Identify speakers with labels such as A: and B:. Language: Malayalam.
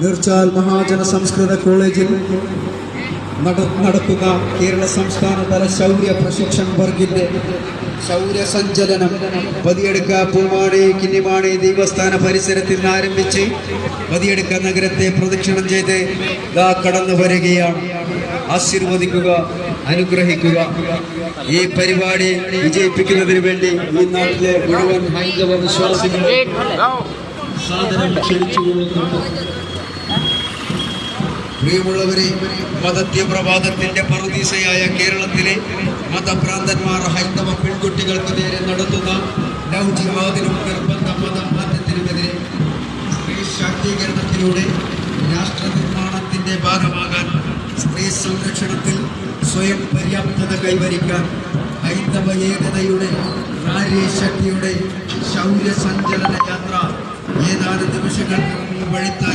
A: നീർച്ചാൽ മഹാജന സംസ്കൃത കോളേജിൽ നടക്കുന്ന കേരള സംസ്ഥാനതല ശൗര്യ പ്രശിക്ഷൺ വർഗിന്റെ ശൗര്യ സഞ്ചലനം പതിയെടുക്ക പൂമാണി കിന്നിമാണി ദേവസ്ഥാന പരിസരത്തിൽ നിന്ന് ആരംഭിച്ച് പതിയെടുക്ക നഗരത്തെ പ്രദക്ഷിണം ചെയ്ത് കടന്നു വരികയാണ്. ആശീർവദിക്കുക, അനുഗ്രഹിക്കുക. ഈ പരിപാടി വിജയിപ്പിക്കുന്നതിന് വേണ്ടി ഈ നാട്ടിലെ മുഴുവൻ ഹൈന്ദവ വിശ്വാസികളെ സാദരം ക്ഷണിച്ചുകൊള്ളുന്നുണ്ട്. പ്രിയമുള്ളവരെ, മതതീവ്രവാദത്തിന്റെ പറുദീസയായ കേരളത്തിലെ മതഭ്രാന്തന്മാർ ഹൈന്ദവ പെൺകുട്ടികൾക്ക് നേരെ നടത്തുന്ന ലവ് ജിഹാദിനും നിർബന്ധ മതമാറ്റത്തിനുമെതിരെ സ്ത്രീ ശാക്തീകരണത്തിലൂടെ രാഷ്ട്ര നിർമ്മാണത്തിന്റെ ഭാഗമാകാൻ, സ്ത്രീ സംരക്ഷണത്തിൽ സ്വയം പര്യാപ്തത കൈവരിക്കാൻ ഹൈന്ദവ ഏകതയുടെ നാരീശക്തിയുടെ ശൗര്യ സഞ്ചലന യാത്ര ഏതാനും നിമിഷങ്ങൾക്ക് വഴിത്താര